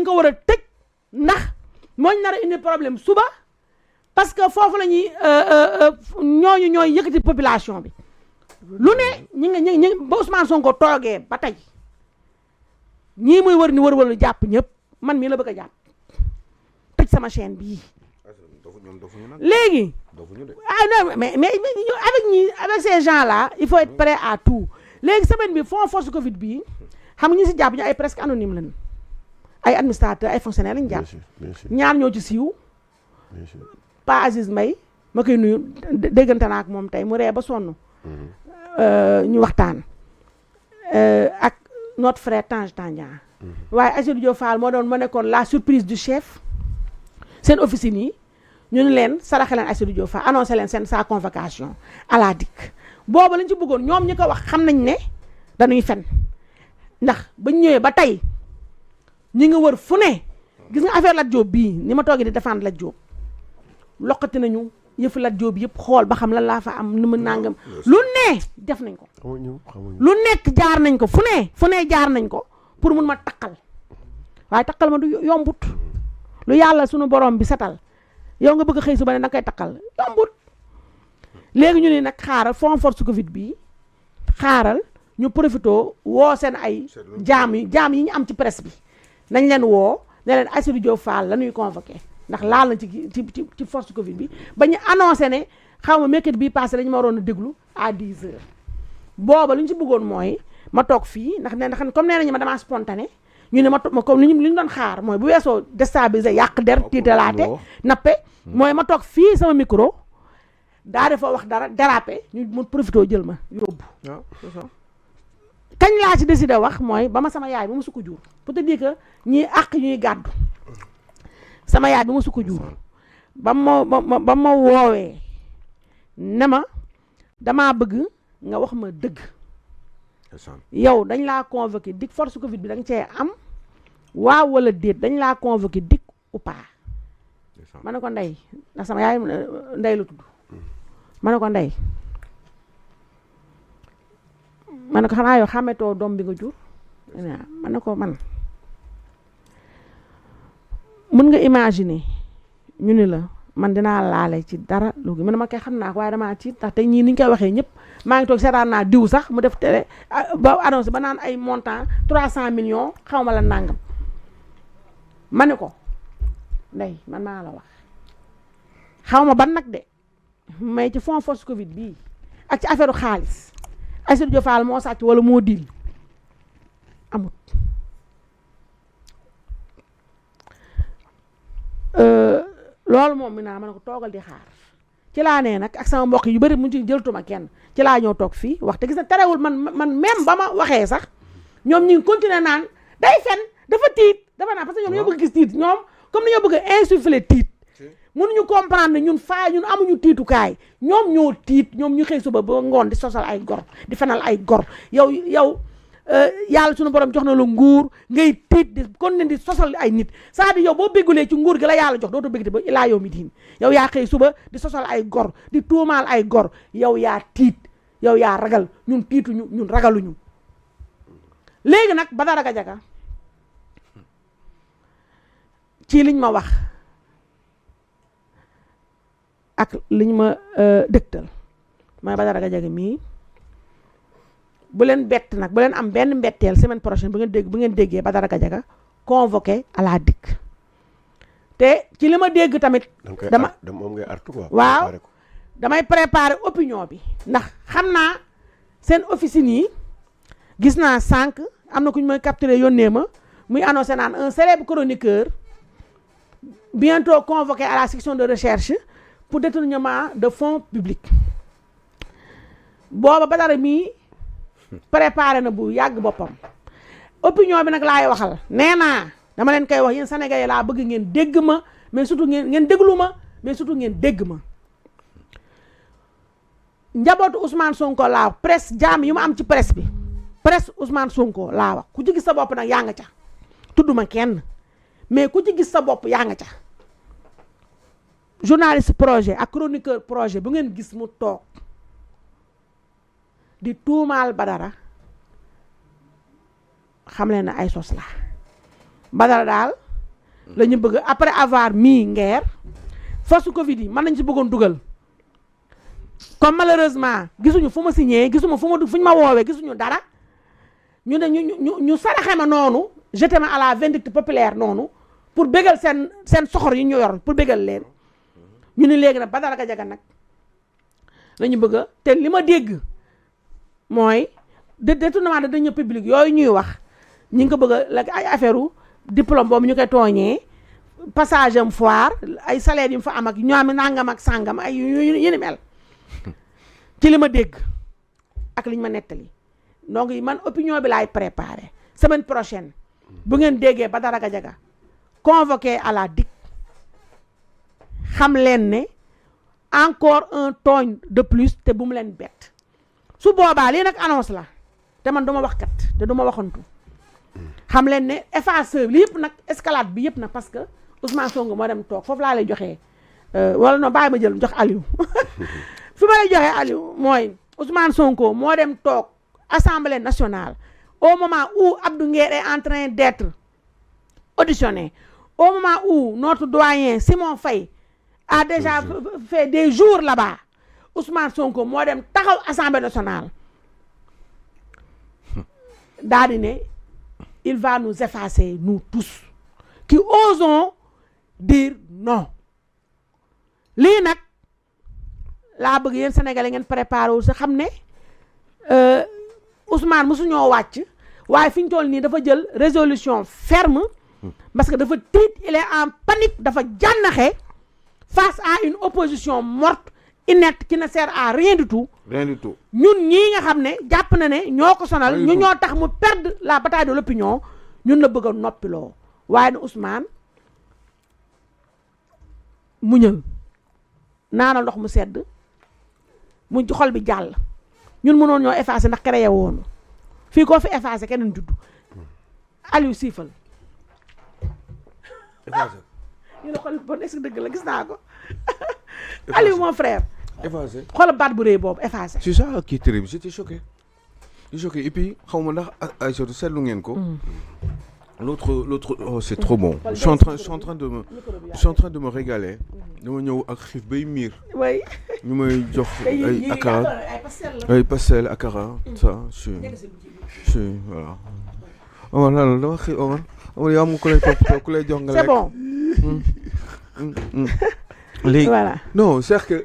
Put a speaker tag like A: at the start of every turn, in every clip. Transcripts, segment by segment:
A: dañ ko war a tëj ndax mooñ nar a indi problème suba parce que foofu la ñuy ñooñu ñooy yëkkati population bi lu ne ñi ba Ousmane Sonko toogee ba tey ñii muy wër ni wër jàpp ñëpp man mii la bëgg a jàpp tëj sama chaîne bii léegi non mais avec ces gens là il faut être prêt à tout léegi semaine bi fond force Covid bii xam nga ñu si jàpp ñu ay presque anonyme lañ ay administrateur ay fonctionnaire lañ jàpp ñaar ñoo ci siiw Pa Aziz Mbaye ma koy nuyu déggante naa ak moom tey mu ree ba sonn ñu waxtaan ak notre frère Tange Tandian waaye Aïssatou Diop Fall moo nekkoon la surprise du chef seen officine yi ñu ne leen saraxe leen Aïssatou Diop Fall annoncé leen seen sa convocation à la DIC boobu lañ ci bëggoon ñoom ñi ko wax xam nañ ne dañuy fen ndax bañ ñëwee ba tey ñi nga wër fu ne gis nga affaire Lat Diop bii ni ma toogee di défendre Lat Diop loqati nañu yëfu Lat Diop yëpp xool ba xam lan laa fa am ni mu nàngam lu ne def nañ ko lu nekk jaar nañ ko fu ne jaar nañ ko pour mun ma takkal waaye takkal ma du yombut lu yàlla sunu borom bi setal yow nga bëgg a xëy suba ne da nga koy takkal yombut léegi ñu ne nag xaaral fond force Covid bii xaaral ñu profitoo woo seen ay jaam yi ñu am ci presse bi nañ leen woo ne leen Aïssatou Diop Fall la ñuy convoqué ndax laal na ci force Covid bi ba ñu annoncé ne xaw ma mercredi bii passé la ñu ma waroon a déglu à 10 heures booba li ñu ci bëggoon mooy ma toog fii ndax comme nee nañu ma damaa spontané ñu ne ma comme li ñu doon xaar mooy bu weesoo déstabiliser yàq der tiitalaate nappe mooy ma toog fii sama micro daa dafa wax dara dérapé ñu mu profité jël ma yóbbu kañ laa ci décidé wax mooy ba ma sama yaay ba ma sukk jur pour te dire que ñii àq ñuy gàddu sama yaay ba ma sukk jur ba ma woowee ne ma damaa bëgg nga wax ma dëgg yow dañ laa convoqué dik force Covid bi da nga cee am waaw wala déet dañ laa convoqué dik ou pas ma ne ko ndey ndax sama yaay ndey la tudd ma ne ko ndey ma ne ko xanaa yow xàmmetoo doom bi nga jur ma ne ko man mën nga imaginer ñu ni la man dinaa laale ci dara lu gi man ma koy xam naa ko waaye damaa tiit ndax tey ñii ni ñu koy waxee ñëpp maa ngi toog seetaan naa diw sax mu def télé ba annoncé ba naan ay montant 300 millions xaw ma la nàngam ma ne ko ndey man maa la wax xaw ma ban nag de mais ci fond force Covid bii ak ci affaire xaalis Aïssatou Diop Fall moo sàcc wala moo dil amut loolu moom mi naa ma ne ko toogal di xaar ci laa nee nag ak sama mbokk yu bëri mu ci jëltuma kenn ci laa ñëw toog fii wax te gis na terewul man même ba ma waxee sax ñoom ñu ngi continuer naan day fen dafa tiit dafa naan parce que ñoom ñoo bëgg gis tiit ñoom comme ni ñoo bëgg insuffler tiit mënuñu comprendre ne ñun amuñu tiitukaay ñoom ñoo tiit ñoom ñu xëy suba ba ngoon di sosal ay gor di fenal ay gor yow yàlla suñu borom jox na la nguur ngay tiit di kon ne di sosal ay nit c'est-à-dire yow boo béggulee ci nguur gi la yàlla jox dootoo bégg ba ilaa yow mi diin yow yaa xëy suba di sosal ay gor di tuumaal ay gor yow yaa tiit yow yaa ragal ñun tiituñu ñun ragaluñu léegi nag Badara Gadiaga ci liñ ma wax ak liñ ma dëgtal mooy Badara Gadiaga mii bu leen bett nag bu leen am benn mbetteel semaine prochaine bu ngeen déggee Badara Gadiaga convoqué à la DIC te ci li ma dégg tamit
B: moom ngay artu quoi
A: waaw damay préparer opinion bi ndax xam naa seen officine yi gis naa sànq am na ku ñu may capturé yónnee ma muy annoncé naan un célèbre chroniqueur bientôt convoqué à la section de recherche pour détournement de fonds publics booba Badara mii préparé na bu yàgg boppam opinion bi nag laay waxal nee naa dama leen koy wax yéen sénégalais laa bëgg ngeen dégg ma mais surtout ngeen déglu ma mais surtout ngeen dégg ma njabootu Ousmane Sonko laa wax presse jaam yi ma am ci presse bi presse Ousmane Sonko laa wax ku ci gis sa bopp nag yaa nga ca tudduma kenn mais ku ci gis sa bopp yaa nga ca journaliste projet ak chroniqueur projet bu ngeen gis mu toog di tuumaal Badara xam leen ne ay sos la Badara daal la ñu bëgg après avoir mis Nguer force Covid yi mën nañ ci bëggoon dugal comme malheureusement gisuñu fu ma signé gisuma fu ñu ma woowee gisuñu dara ñu ne ñu saraxe ma noonu jeté ma à la vindicte populaire noonu pour bégal seen soxor yi ñu yor pour bégal leen ñu ne léegi nag Badara Gadiaga nag la ñu bëgg te li ma dégg mooy détournement de deniers publics yooyu ñuy wax ñi ngi ko bëgg a ay affaire u diplôme boobu ñu koy tooñee passage am foire ay salaire yu mu fa am ak ñoom nangam ak sàngam ay yu ni mel ci li ma dégg ak liñ ma nettali donc man opinion bi laay préparé semaine prochaine bu ngeen déggee Badara Gadiaga convoqué à la DIC xam leen ne encore un tooñ de plus te bu mu leen bett su boobaa lii nag annonce la te man duma wax kat te duma waxantu xam leen ne effaceur li yëpp nag escalade bi yëpp nag parce que Ousmane Sonko moo dem toog foofu laa lay joxee wala non bàyyi ma jël jox Aliou fi ma lay joxee Aliou mooy Ousmane Sonko moo dem toog Assemblée nationale au moment où Abdou Nguer est en train d'être auditionné au moment où notre doyen Simon Faye a déjà fait des jours là-bas Ousmane Sonko moo dem taxaw Assemblée nationale daal di ne il va nous effacer nous tous qui osons dire non lii nag laa bëgg yéen Sénégalais ngeen préparé wu sa xam ne Ousmane mosuñoo wàcc waaye fi ñu toll nii dafa jël résolution ferme parce que dafa tiit il est en panique dafa jànnaxe face à une opposition morte inerte qui ne sert à rien du tout.
C: Rien du tout.
A: ñun ñii nga xam ne jàpp na ne ñoo ko sonal ñu ñoo tax mu perdre la bataille de l'opinion ñun la bëgg a noppiloo waaye ne Ousmane muñal naanal ndox mu sedd mu xol bi jàll ñun mënoon ñoo effacé ndax créé woonu fii koo fi effacé keneen juddu Aliou siifal ñu ne xol bon est-ce que dëgg la gis naa ko Aliou mon frère
C: Effacé.
A: xoolal baat bu rëy boobu effacé.
C: C'est ça qui est terrible, j'étais choqué. J'étais choqué. Et puis, je sais l'autre, oh, c'est trop bon. Je suis en train de me régaler. Nous avons un khif beimir.
A: Oui.
C: Nous avons un akara, un pastel, akara, ça. Voilà. Oh là là,
A: c'est bon. Voilà.
C: Non, c'est que.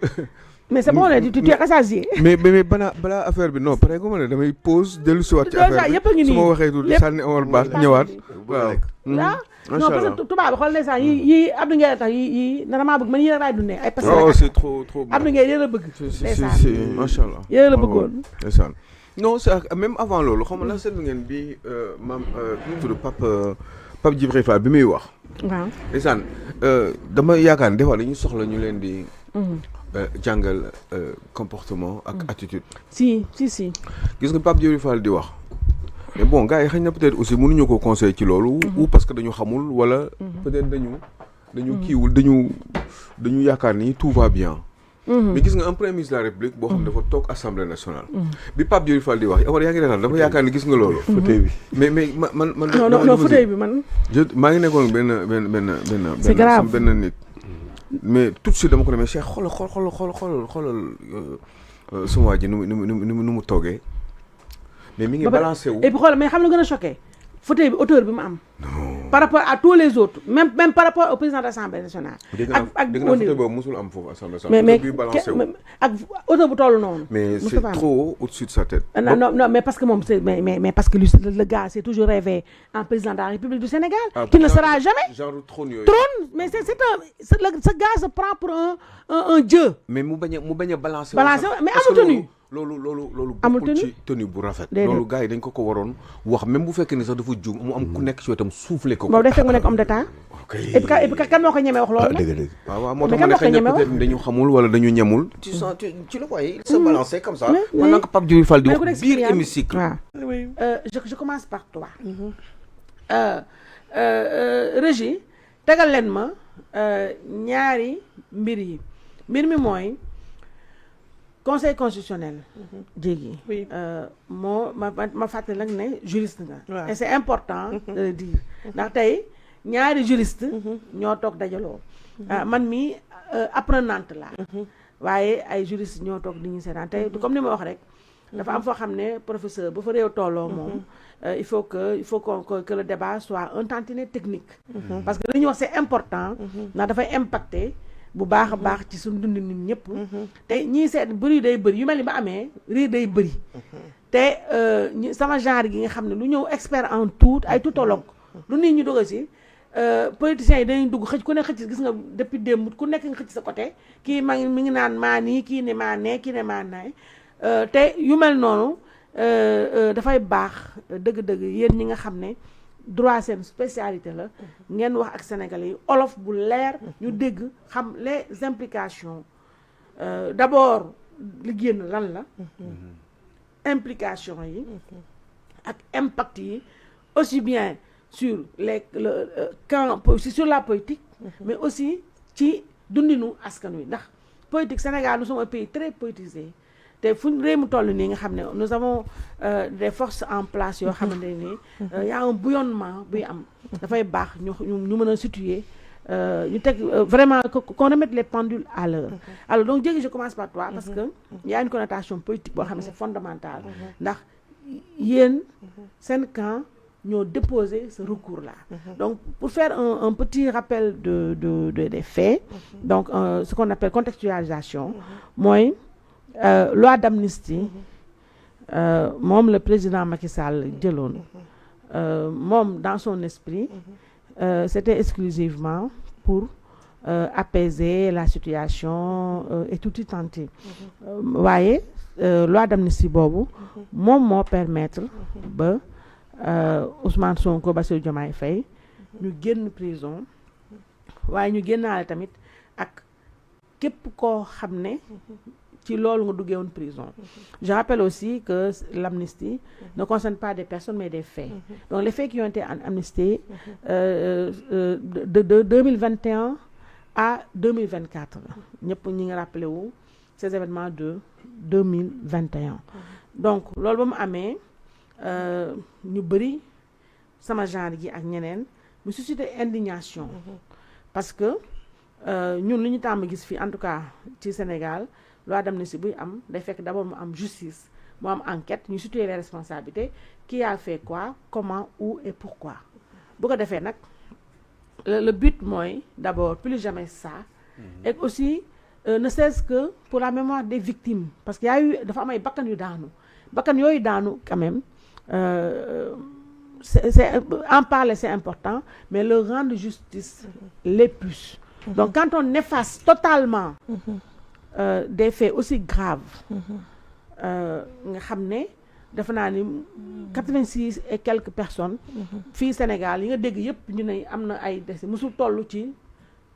A: Mais c'est bon, tu es rassasié.
C: mais bala affaire bi non pare ko ma ne damay pause dellu si waat ci affaire bi su ma waxee tuuti sànni Omar Ba ñëwaat waaw
A: non parce que tubaab bi xool ndeysaan yi Abdou Nguer tax yi damaa bëgg man yéen a laay dundee ay parce que
C: oh c'est trop bon
A: Abdou Nguer yéen a bëgg
C: c'est machallah
A: yéen la bëggoon
C: ndeysaan non c'est même avant loolu xam nga la seetlu ngeen bi maam nu tudd Pape Djibril Fall bi muy wax
A: waaw
C: ndeysaan dama yaakaar ne des fois dañu soxla ñu leen di jàngal comportement ak attitude.
A: si.
C: gis nga Pape Djibril Fall di wax mais bon gars yi xëy na peut-être aussi mënuñu ko conseiller ci loolu. ou parce que dañu xamul wala. peut-être dañu kiiwul dañu yaakaar ni tout va bien. mais gis nga un premier ministre de la République boo xam ne dafa toog assemblée nationale. bi Pape Djibril Fall di wax yow yaa ngi reetaan dafa yaakaar ni gis nga loolu. fauteuil bi mais man.
A: non fauteuil bi man.
C: maa ngi nekkoon benn.
A: c'est grave
C: benn nit. mais tout de suite dama ko demee Cheikh xoolal sama waa ji nu mu toogee mais mi ngi balancé wu.
A: et puis xoolal mais xam nga gën a choqué fauteuil bi hauteur bi mu am. par rapport à tous les autres même par rapport au président de l'Assemblée nationale. ak
C: dégg naa fauteuil boobu musul am foofu Assemblée nationale.
A: mais ak hauteur bu toll noonu.
C: mais c'est trop au-dessus de sa tête.
A: non mais parce que moom c'est mais parce que lui le gars s'est toujours rêvé en président de la République du Sénégal. qui ne sera jamais.
C: genre trône yooyu.
A: mais ce gars se prend pour un dieu.
C: mais mu bañ a balancer.
A: mais amul tenue.
C: loolu
A: amul
C: bokkul ci tenue bu rafet. loolu gars yi dañ ko waroon wax même bu fekkee ni sax dafa juum mu am ku nekk ci wetam soufflé ko.
A: boobu day fekk mu nekk homme d'état. et puis kan moo ko ñemee wax loolu nag.
B: dëgg
C: waaw moo tax ma ne xëy na peut-être dañu xamul wala dañu ñemul. tu le voyais il se balançait comme ça. maintenant que Pape Djibril Fall di wax biir hémicycle.
A: waaw je commence par toi. Régie tegal leen ma ñaari mbir mi mooy. Conseil constitutionnel. jéegi. moo ma fàttali nag ne juriste nga. et c'est important de le dire. ndax tey ñaari juriste ñoo toog dajaloo man mi apprenante la waaye ay juriste ñoo toog di ñu seetaan tey comme ni ma wax rek dafa am foo xam ne professeur bu fa réew tolloo moom il faut que le débat soit un tantinet technique parce que li ñuy wax c'est important ndax dafay impacter bu baax a baax ci suñu dund nit ñëpp te ñii seet bëri day bëri yu mel ni ba amee riir day bëri te sama genre gi nga xam ne lu ñëw expert en tout ay tutologue lu nit ñu dugg si politiciens yi dañuy dugg xëcc ku ne xëcc gis nga depuis démb ku nekk nga xëcc sa côté kii mi ngi naan maa nii kii ne maa nee kii ne maa naay te yu mel noonu dafay baax dëgg-dëgg yéen ñi nga xam ne droit seen spécialité la ngeen wax ak sénégalais yi olof bu leer ñu dégg xam les implications d'abord li génn lan la implications yi ak impact yi aussi bien sur le camp sur la politique mais aussi ci dundinu askan wi ndax politique Sénégal nous sommes un pays très politisé te fu réew mu toll nii nga xam ne nous avons des forces en place yoo xamante ni y a un bouillonnement buy am dafay baax ñu mën a situer ñu teg vraiment qu'on remette les pendules à l'heure alors donc Diegui je commence par toi parce que y a une connotation politique boo xam ne c'est fondamental ndax yéen seen camp ñoo déposé ce recours là donc pour faire un petit rappel des faits donc ce qu'on appelle contextualisation mooy loi d'amnistie moom le président Macky Sall jëloon moom dans son esprit c'était exclusivement pour apaiser la situation et tout y tenter waaye loi d'amnistie boobu moom moo permettre ba Ousmane Sonko Bassirou Diomaye Faye ñu génn prison waaye ñu génnaale tamit ak képp koo xam ne ci loolu nga duggee woon prison. Je rappelle aussi que l'amnistie ne concerne pas des personnes mais des faits. Donc les faits qui ont été amnistiés de 2021 à 2024 ñëpp ñi nga rappelé wu ces événements de 2021 donc loolu ba mu amee ñu bëri sama genre gi ak ñeneen mu suscité indignation parce que ñun li ñu tàmm gis fii en tout cas ci Sénégal loi d'amnistie buy am day fekk d'abord mu am justice mu am enquête ñu situer les responsabilités qui a fait quoi comment où et pourquoi bu ko defee nag le but mooy d'abord plus jamais ça et aussi ne serait-ce que pour la mémoire des victimes parce que y a eu dafa am ay bakkan yu daanu bakkan yooyu daanu quand même c'est en parler c'est important mais le rendre justice les plus donc quand on efface totalement des faits aussi graves nga xam ne dafa naa ni 86 et quelques personnes fii Sénégal yi nga dégg yëpp ñu ne am na ay décès musul toll ci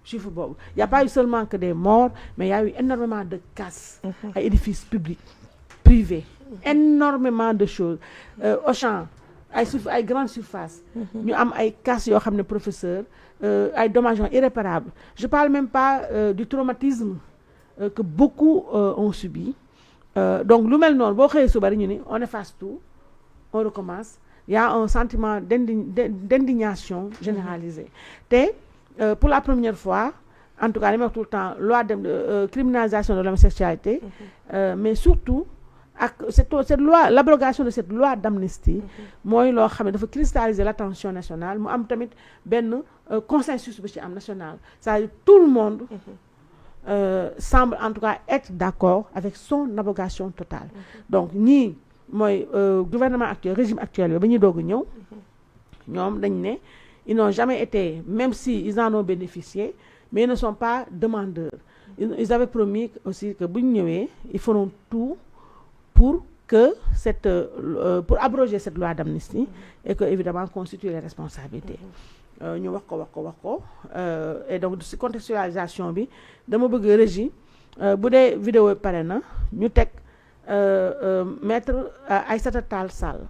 A: chiffre boobu y a pas eu seulement que des morts mais y a eu énormément de casses ay édifices publics privés énormément de choses Auchan ay grandes surfaces ñu am ay casses yoo xam ne professeur ay dommages irréparables je parle même pas du traumatisme que beaucoup ont subi donc lu mel noonu boo xëyee suba rek ñu ni on efface tout on recommence il y a un sentiment d'indignation généralisée te pour la première fois en tout cas li ma wax tout le temps loi de criminalisation de l'homosexualité mais surtout ak cette loi l'abrogation de cette loi d'amnistie mooy loo xam ne dafa cristalliser l'attention nationale mu am tamit benn consensus bu ci am national c'est-à-dire tout le monde semble en tout cas être d'accord avec son abrogation totale donc ñii mooy gouvernement actuel régime actuel ba ñuy doog a ñëw ñoom dañ ne ils n'ont jamais été même si ils en ont bénéficié mais ils ne sont pas demandeurs ils avaient promis aussi que bu ñu ñëwee ils feront tout pour que pour abroger cette loi d'amnistie et que évidemment constituer les responsabilités ñu wax ko et donc ci contextualisation bi dama bëgg régie bu dee vidéo pare na ñu teg maître Aïssata Tall Sall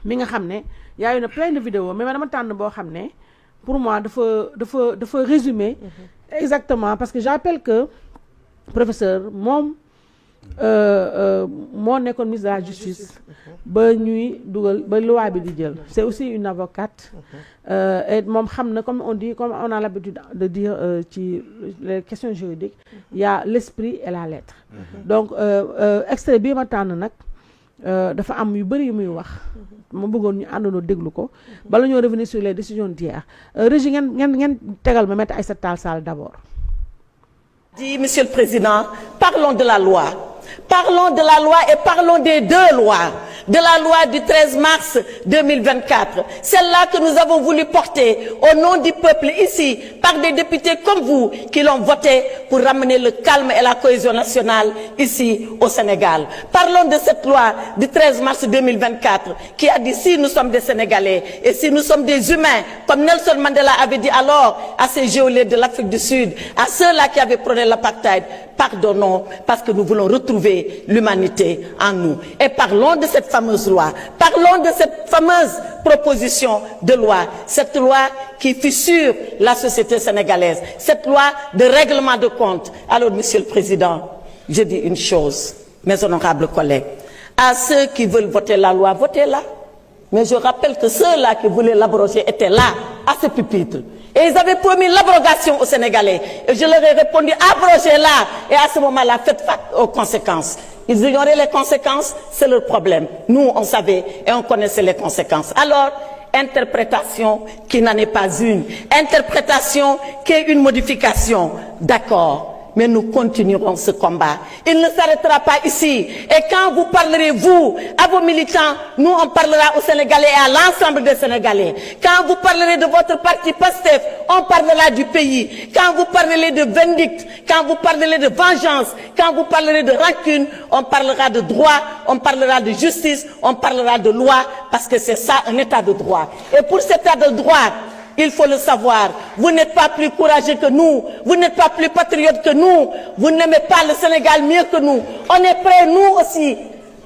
A: mi nga xam ne y a eu plein de vidéos mais dama tànn boo xam ne pour moi dafa résumer exactement parce que j'appelle que professeur moom moo nekkoon ministre de la justice ba ñuy dugal ba loi bi di jël c'est aussi une avocate et moom xam na comme on dit comme on a l'habitude de dire ci les questions juridiques il y a l'esprit et la lettre donc extrait bii ma tànn nag dafa am yu bëri yu muy wax ma bëggoon ñu àndandoo déglu ko bala ñoo revenir sur les décisions d'hier Régie ngeen tegal ma Maître Aïssata Tall Sall d'abord.
D: Monsieur le Président, parlons de la loi. Parlons de la loi et parlons des deux lois. De la loi du 13 mars 2024. Celle-là que nous avons voulu porter au nom du peuple ici, par des députés comme vous, qui l'ont votée pour ramener le calme et la cohésion nationale ici au Sénégal. Parlons de cette loi du 13 mars 2024 qui a dit si nous sommes des Sénégalais et si nous sommes des humains, comme Nelson Mandela avait dit alors à ces géolais de l'Afrique du Sud, à ceux-là qui avaient prôné l'apartheid, pardonnons parce que nous voulons retrouver l'humanité en nous. Et parlons de cette fameuse loi. Parlons de cette fameuse proposition de loi. Cette loi qui fissure la société sénégalaise. Cette loi de règlement de compte. Alors, Monsieur le Président, je dis une chose, mes honorables collègues. À ceux qui veulent voter la loi, votez-la. Mais je rappelle que ceux-là qui voulaient l'abroger étaient là, à ce pupitre. Et ils avaient promis l'abrogation aux Sénégalais. Et je leur ai répondu, abrogez-la. Et à ce moment-là, faites face aux conséquences. Ils ignoraient les conséquences, c'est leur problème. Nous, on savait et on connaissait les conséquences. Alors, interprétation qui n'en est pas une. Interprétation qui est une modification. D'accord. Mais nous continuerons ce combat. Il ne s'arrêtera pas ici. Et quand vous parlerez, vous, à vos militants, nous, on parlera aux Sénégalais et à l'ensemble des Sénégalais. Quand vous parlerez de votre parti PASTEF, on parlera du pays. Quand vous parlerez de vindicte, quand vous parlerez de vengeance, quand vous parlerez de rancune, on parlera de droit, on parlera de justice, on parlera de loi, parce que c'est ça, un état de droit. Et pour cet état de droit, il faut le savoir. Vous n'êtes pas plus courageux que nous. Vous n'êtes pas plus patriote que nous. Vous n'aimez pas le Sénégal mieux que nous. On est prêts, nous aussi,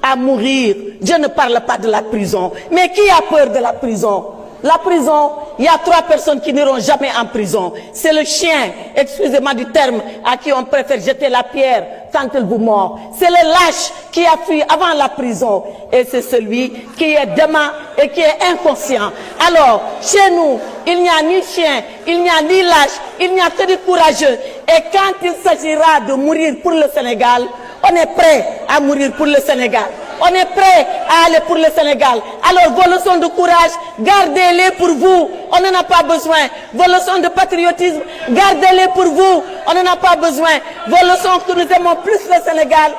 D: à mourir. Je ne parle pas de la prison. Mais qui a peur de la prison? La prison, il y a 3 personnes qui n'iront jamais en prison. C'est le chien, excusez-moi du terme, à qui on préfère jeter la pierre quand il vous mord. C'est le lâche qui a fui avant la prison. Et c'est celui qui est dément et qui est inconscient. Alors, chez nous, il n'y a ni chien, il n'y a ni lâche, il n'y a que des courageux. Et quand il s'agira de mourir pour le Sénégal, on est prêt à mourir pour le Sénégal. On est prêt à aller pour le Sénégal. Alors vos leçons de courage, gardez-les pour vous. On n'en a pas besoin. Vos leçons de patriotisme, gardez-les pour vous. On n'en a pas besoin. Vos leçons que nous aimons plus le Sénégal.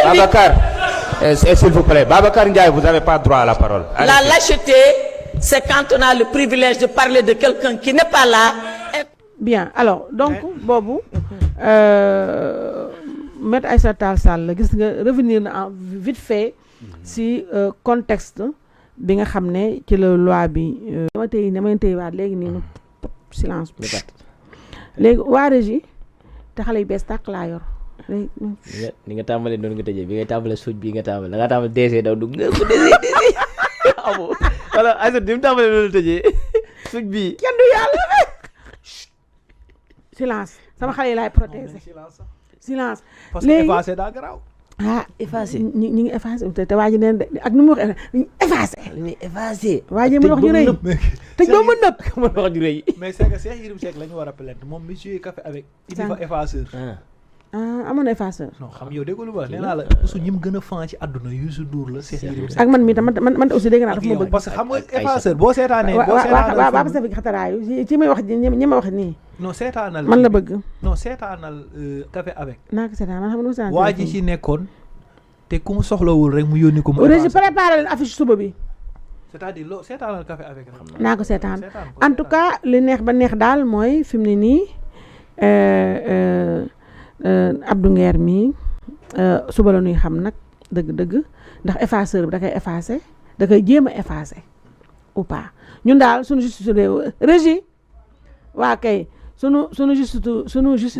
E: Babacar, s'il vous plaît. Babacar Ndiaye, vous n'avez pas droit à la parole. Allez.
D: La lâcheté, c'est quand on a le privilège de parler de quelqu'un qui n'est pas là.
A: Bien, alors, donc, boobu Maître Aïssata Tall Sall gis nga revenir na en vite fait si contexte bi nga xam ne ci la loi bi dama tey waat léegi nii nu silence bi léegi waa Régie te xale yu bees tàq laa yor léegi
F: ni nga tàmbalee noonu nga tëjee bi ngay tàmbalee suuj bi nga tàmbalee da nga tàmbalee DC daw dugg nga ko DC amoo wala Aïssata ni mu tàmbalee noonu la tëjee suuj bi
A: kenn du yàlla silence sama xale yi laay protéger silence
G: parce que effacé daa garaaw.
F: effacé
A: ñi ngi effacé te waa ji neen ak nu mu wax effacé
F: li ñuy effacé
A: waa ji mën wax ju rëy tëj ba mën nëpp
F: mën wax ju rëy
G: mais c'est que Cheikh Yérim Seck la ñu war a plainte moom mi joué café avec indi fa effaceur.
A: amoon na effaceur
G: non xam yow dégg lu ba nee naa la su ñim gën a fan ci àdduna Youssou Ndour la Cheikh Yérim Seck
A: ak man mii tam man aussi dégg naa dafa ma bëgg
G: parce que xam nga effaceur boo seetaanee
A: waa ba sa fi xataraayu ci may wax ñi ma wax nii
G: non seetaanal
A: man la bëgg
G: non seetaanal café avec
A: naa ko seetaan man xam nga seetaan
G: waa ji ci nekkoon te ku mu soxlawul rek mu yónni ko mu
A: Régie préparé leen affiche suba bi
G: c'est-à-dire loo seetaanal café avec
A: naa ko seetaan en tout cas li neex ba neex daal mooy fi mu ne nii Abdou Nguer mii suba la ñuy xam nag dëgg-dëgg ndax effaceur bi da koy effacé da koy jéem a effacé ou pas ñun daal suñu justice réew Régie waa kay suñu justice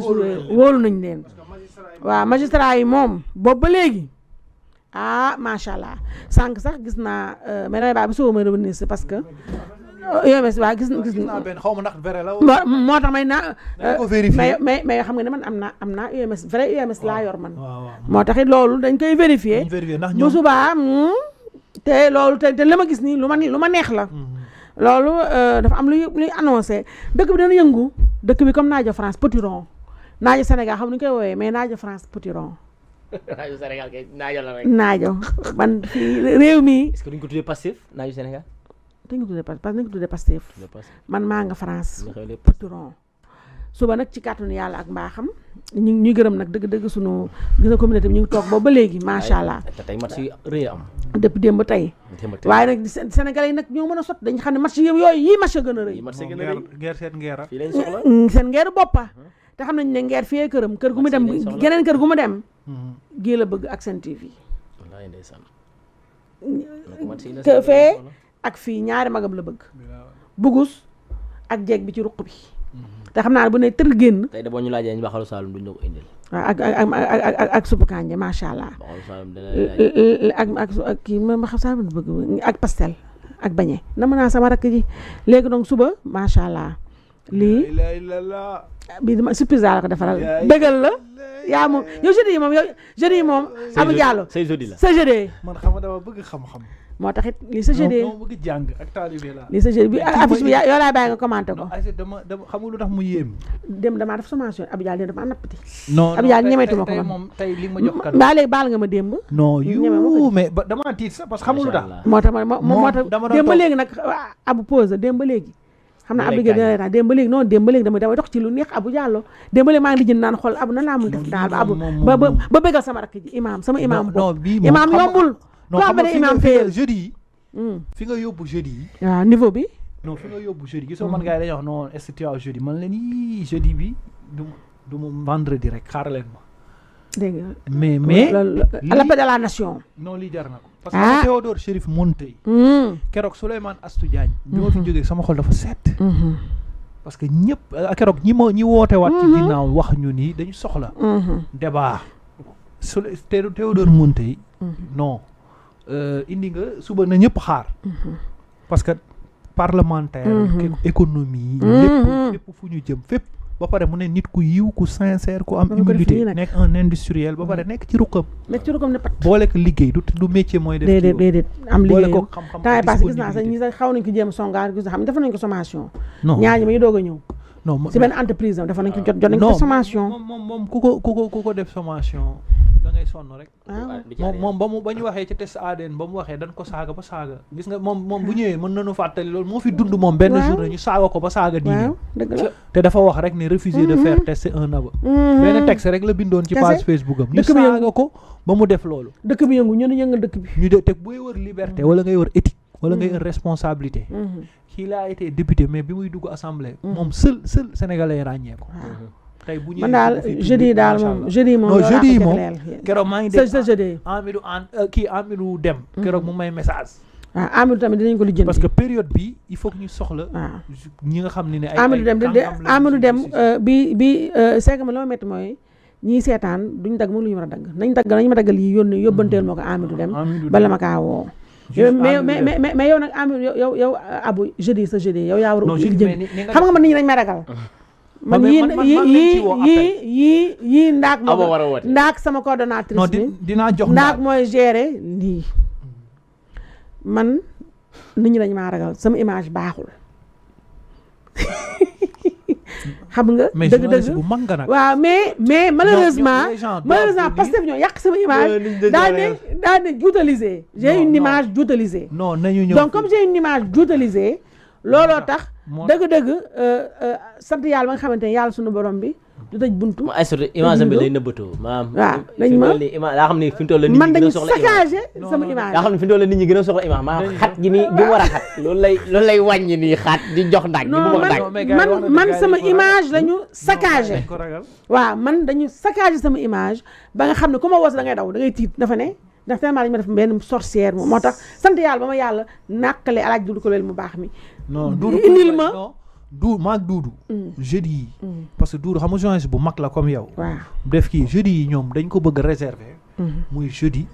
A: réew wóolu nañ leen waaw magistrat yi moom boobu ba léegi macha allah sànq sax gis naa mais damay bàyyi ba suba ma revenir parce que UMS waa gis
G: naa benn xaw ma ndax vrai la.
A: moo tax may naa.
G: dañ ko vérifier
A: mais xam nga ne man am naa UMS vrai UMS laa yor man.
G: waaw
A: moo tax it loolu dañ koy vérifier.
G: ndax
A: bu subaa te loolu te li ma gis nii lu ma neex la. loolu dafa am luy annoncé dëkk bi dana yëngu dëkk bi comme Naajo France petit rond Naajo Sénégal xam ni ñu koy woowee mais Naajo France petit rond.
F: Naajo Sénégal kay Naajo la rek.
A: Naajo man fii réew mi.
F: est-ce que duñ ko tuddee Pastef Naajo Sénégal.
A: dañ ko tuddee Pastef man maa nga France petit rond suba nag ci kàttanu yàlla ak mbaaxam ñuy gërëm nag dëgg sunu gis na communauté bi ñu ngi toog boobu ba léegi macha allah.
F: te tey match yu rëy am.
A: depuis démb tey. waaye nag Sénégalais yi nag ñoo mën a sot dañ xam ne match yooyu yii match a gën a rëy.
G: ngeer seet ngeera
F: fii lañ soxla
A: seen ngeeru boppa te xam nañ ne ngeer fii këram kër gu mu dem geneen kër gu mu dem gii la bëgg ak Sen TV fee ak fii ñaari magam la bëgg bugus ak jeeg bi ci ruq bi te xam naa ne bu ne tër génn
F: tey de boo ñu laajee ñu baxalu Saalum duñ la ko indil
A: waaw ak suppu kànja macha allah ak kii ma xam saa bëgg ak pastel ak bañe na mën naa sama rakk ji léegi donc suba macha allah lii bii dama surprise la ko defaral dëggal la yaa moom yow jeudi yi moom Abou Diallo
F: say jeudi la
A: sa jeudi
G: man xam nga dama bëgg xam-xam
A: moo tax it lii sa jeudi
G: dama bëgg jàng ak taalibe la
A: lii sa jeudi bi affiche bi yow laay bàyyi nga commenté ko
G: dama xam nga lu tax mu yéem
A: dem damaa def sommation Abou Diallo dama nappati
G: non
A: Abou Diallo ñemetuma ko
G: moom tey li ma jox kat
A: baa léegi baal nga ma démb
G: non yu mais dama tiit sax parce que xam nga lu tax
A: moo tax démb ba léegi nag Abou pause démb ba léegi xam naa Abdou Guèye dina reetaan démb ba léegi damay dox ci lu neex Abou Diallo démb ba léegi maa ngi lijjën naan xool Abou nan laa mun def daal ba bégal sama rakk ji sama imam boobu imam yombul ko abane imam fayel
G: jeudi fi nga yóbbu jeudi yi
A: waaw niveau bi
G: non fi nga yóbbu jeudi gisoo man gars yi dañuy wax non institut jeudi man leen yii jeudi bi du mu vendredi rek xaar leen ma
A: dégg nga
G: mais
A: à l'appel de la nation
G: non lii jar na ko parce que Théodore Chérif Montey keroog Souleymane Astou Diagne bi ma fi jógee sama xol dafa set parce que ñëpp keroog ñi woote waat ci ginnaaw wax ñu nii dañu soxla débat Théodore Montey non indi nga suba na ñëpp xaar parce que parlementaire économie lépp fu ñu jëm fépp ba pare mu ne nit ku yiw ku sincère ku am humilité nekk un industriel ba pare nekk ci rukkam ne pat boole ko liggéey du métier mooy def
A: déedéet am liggéey
G: ko xam-xam
A: temps passé gis naa sax ñi sax xaw nañ ko jéem songaar gis xam def nañ ko sommation ñaar ñi may doog a ñëw
G: non
A: si benn entreprise am dafa nañ ko jot nañ ko sommation
G: moom ku ko def sommation da ngay sonn rek moom ba ñu waxee ci test ADN ba mu waxee dañ ko saaga ba saaga gis nga moom bu ñëwee mën nañu fàttali loolu moo fi dund moom benn journée ñu saaga ko ba saaga diine te dafa wax rek ne refuser de faire tester un aveu benn texte rek la bindoon ci page Facebook am ñu saaga ko ba mu def loolu
A: dëkk bi yëngu ñu yëngal dëkk bi
G: ñu de teg booy wër liberté wala ngay wër éthique wala ngay wër responsabilité kii laa été député mais bi muy dugg assemblée moom seul sénégalais ràññee ko tey bu
A: man daal jeudi daal moom jeudi moom
G: keroog maa ngi dégg Amidou Dem keroog mu may message
A: waaw Amidou tamit dinañ ko lijjanti
G: parce que période bi il faut que ñu soxla ñi nga xam ne ay
A: Amidou Dem bi c'est que ma la ma métti mooy ñii seetaan duñ dagg moom lu ñu war a dagg nañ ma daggal yi yóbbanteel moo ko Amidou Dem bala ma kaa woo mais yow nag Amidou yow Abou jeudi yow yaa war a lijjanti xam nga man nit ñi dañ may ragal man yii ndaak ma ndaak sama coordonnatrice bi
G: dinaa jox
A: ndaak mooy gérer lii man nit ñi dañ maa ragal sama image baaxul xam nga dëgg
G: bu mag nga nag
A: waaw mais malheureusement parce que ñoo yàq sama image daal ne juutalisé j'ai une image juutalisée donc comme j'ai une image juutalisée looloo tax dëgg-dëgg sant yàlla ba nga xamante ne yàlla sunu borom bi du tëj buntu.
F: ay surtout image bi lay nëbbatoo maanaam.
A: waaw dañ ma
F: daa xam ne fi mu toll nii.
A: man dañu saccagé sama image.
F: daa xam ne fi mu toll nii ñi gën a soxla image maanaam xat gi nii gi mu war a xat loolu lay wàññi nii xat di jox ndaag.
A: man sama image lañu saccagé. waaw man dañu saccagé sama image ba nga xam ne ku ma woo da ngay daw da ngay tiit dafa ne. ndax tellement dañu ma def benn sorcière moo tax sant yàlla ba ma yàlla nàkkale alaaj dudu ko leel mu baax mi indil ma
G: maag duudu jeudi yi parce que duudu xam nga journaliste bu mag la comme yow
A: waaw
G: def kii jeudi yi ñoom dañ ko bëgg réserver muy jeudi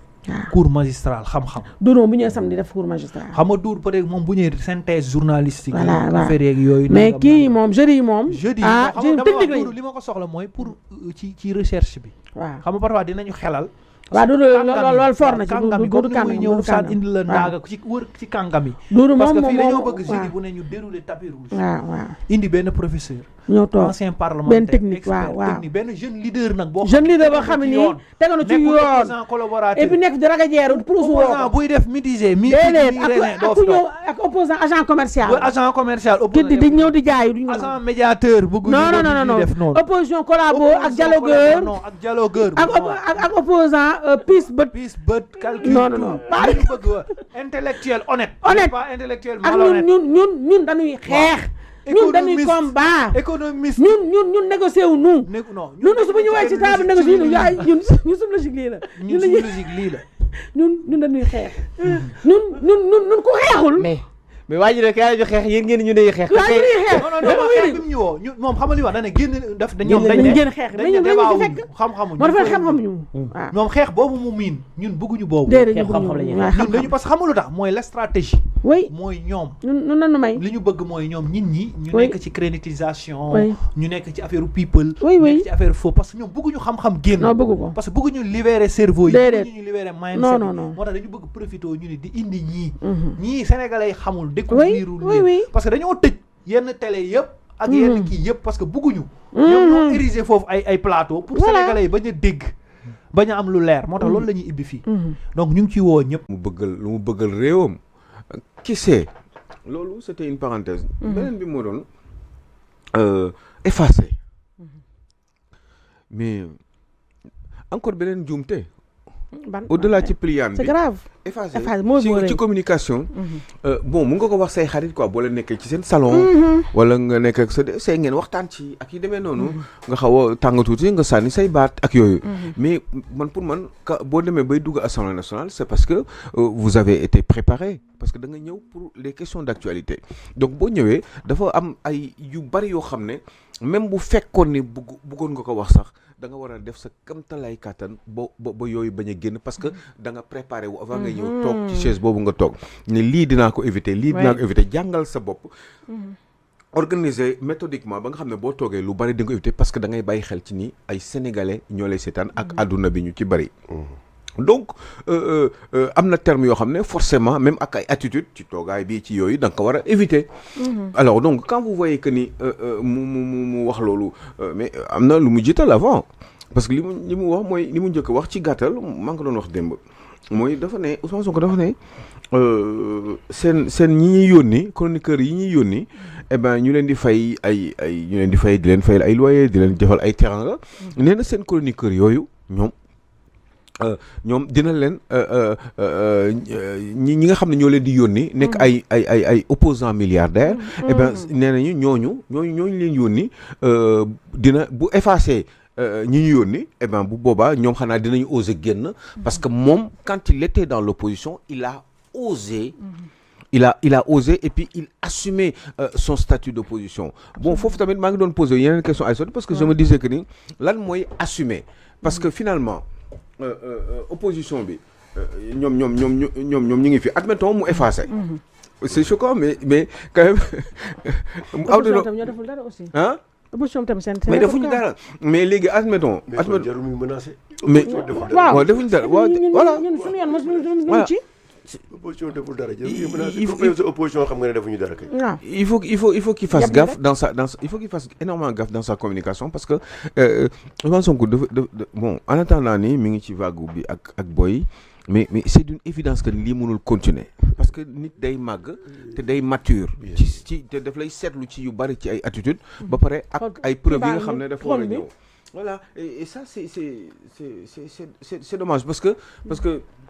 G: cours magistral xam-xam.
A: Doudou bu ñëwee samedi def cours magistral.
G: xam nga Doudou peut-être moom bu ñëwee synthèse journalistique.
A: voilà waaw
G: affaire yeeg yooyu.
A: mais kii moom jeudi yi moom.
G: jeudi
A: ah
G: xam nga
A: technique
G: dama
A: lañu.
G: wax li ma ko soxla mooy pour ci recherche bi.
A: waaw
G: xam nga parfois dinañu xelal.
A: waaw Doudou loolu fort na ci
G: kàngam yi
A: Doudou
G: comme ni muy ñëw saan indi la
A: waaw.
G: ndaaga ci wër ci kàngam yi.
A: Doudou
G: parce
A: moom
G: que fii dañoo
A: moom
G: bëgg jeudi bu ne ñu dérouler tapis rouge.
A: waaw
G: indi benn professeur.
A: ñoo toog
G: ancien parlementaire
A: benn technique
G: expert
A: waaw
G: technique benn jeune leader nag boo
A: jeune leader boo xam ne nii tegu na ci yoon
G: opposant collaborateur
A: et puis nekk di raga jeeru pour su woo
G: opposant buy def mitigé mi
A: déedéet
G: doo
A: ak
G: fi
A: ku ñëw
G: toog
A: ak opposant agent commercial
G: agent commercial
A: di ñëw di jaay duñ ko
G: agent médiateur bëgg
A: non
G: def noonu
A: opposition collabo ak dialogueur
G: non ak dialogueur
A: ak opposant peace bët
G: bët calcul
A: non
G: ñu bëgg intellectuel honnête pas intellectuel
A: ak
G: malhonnête
A: ñun dañuy xeex ñun dañuy combat
G: économiste
A: ñun négocier wu nu
G: non
A: ñun su ñu wàcc ci table négocier ñu yaay ñun suñu logique lii la
G: ñun suñu logique lii la
A: ñun dañuy xeex ñun ku xeexul
F: mais waa ji ne kaay jox xeex yéen ngeen ñu ne xeex.
A: waaw ñu ngi xeex
G: non xeex bi mu ñu woo moom xam nga li wax dañ ne génn daf dañ
A: génn xeex dañu fi fekk
G: xam-xamu
A: moo dafa xam-xam ñu waaw
G: ñoom xeex boobu mu miin ñun bëgguñu boobu
A: déedéet ñu
F: xam-xam la ñuy
G: ñun dañu parce que xamul lu tax mooy la stratégie
A: oui
G: mooy ñoom
A: ñun nanu may
G: li ñu bëgg mooy ñoom nit ñi ñu
A: Oui.
G: nekk ci créditisation
A: Oui.
G: ñu nekk ci affaire people
A: Oui, oui.
G: nekk ci affaire faux parce que ñoom bëgguñu xam-xam génn
A: non bëggu ko
G: parce que bëgguñu libérer cerveau yi
A: Déedéet.
G: bëgguñu libérer mindset
A: Non,
G: yi.
A: non, non.
G: moo tax dañu bëgg profité ñu ni di indi ñii
A: Mhm.
G: ñii sénégalais yi xamul découvrirul
A: oui, oui.
G: parce que dañoo tëj yenn télé yëpp ak yenn kii yëpp parce que bëgguñu ñoom ñoo ériger foofu ay plateau pour
A: Voilà.
G: sénégalais yi bañ a dégg bañ a am lu leer moo tax loolu la ñuy ibbi fii donc ñu ngi ci woo ñëpp
C: lu mu bëggal réewam qui sait loolu c'était une parenthèse beneen bi moo doon effacé mais encore beneen njuumte au-delà ci pliant
A: c'est
C: bi
A: grave
C: effacé
A: moo
C: ci communication bon mun nga ko wax say xarit quoi boo leen nekkee ci seen salon wala nga nekk ak say ngeen waxtaan ci ak yi demee noonu nga xaw a tàng tuuti nga sànni say baat ak yooyu mais pour man boo demee bay dugg Assemblée nationale c'est parce que vous avez été préparé parce que da nga ñëw pour les questions d'actualité donc boo ñëwee dafa am ay yu bari yoo xam ne même bu fekkoon ni bëggoon nga ko wax sax da nga war a def sa kamtalaay kàttan ba yooyu bañ a génn parce que da nga préparé wu avant nga ñëw toog ci chaise boobu nga toog ne lii dinaa ko éviter lii dinaa ko éviter jàngal sa bopp organiser méthodiquement ba nga xam ne boo toogee lu bari di nga ko éviter parce que da ngay bàyyi xel ci ni ay sénégalais ñoo lay seetaan ak àdduna bi ñu ci bari donc am na terme yoo xam ne forcément même ak ay attitude ci toogaay bi ci yooyu da nga ko war a éviter alors donc quand vous voyez que ni mu wax loolu mais am na lu mu jiital avant parce que li mu wax mooy li mu njëkk wax ci gàttal maa ngi ko doon wax démb mooy dafa ne Ousmane Sonko dafa ne seen ñi ñuy yónni chroniqueurs yi ñuy yónni eh ben ñu leen di fay ñu leen di leen fayal ay loyer di leen defal ay teranga nee na seen chroniqueurs yooyu ñoom dina leen ñi nga xam ne ñoo leen di yónni nekk ay opposants milliardaires eh ben nee nañu ñooñu leen yónni dina bu effacé ñi ñu yónni eh ben bu boobaa ñoom xanaa dinañu oser génn parce que moom quand il était dans l'opposition il a osé il a osé et puis il assumait son statut d'opposition bon foofu tamit maa ngi doon poser yeneen question ay parce que je me disais que ni lan mooy assumer parce que finalement opposition bi ñoom ñu ngi fi admettons mu effacé c'est choquant mais quand même
A: opposition tam ñoo deful dara aussi
C: ah
A: opposition tam seen
C: mais defuñu dara mais léegi admettons
B: jarul muy menacé
C: mais
A: waaw
C: waaw defuñu dara waaw voilà
A: ñun suñu yoon mos ñu ci
B: opposition deful dara jarul muy menacé il faut sa opposition xam nga ne defuñu dara kay
A: waaw
C: il faut qu'il fasse gaffe il faut qu'il fasse énormément gaffe dans sa communication parce que Ousmane Sonko bon en attendant nii mi ngi ci vague bi ak boy mais c'est d'une évidence que lii mënul continuer parce que nit day màgg te day mature ci te daf lay seetlu ci yu bari ci ay attitude ba pare ak ay preuves yi nga xam ne dafa war a ñëw voilà et ça c'est dommage parce que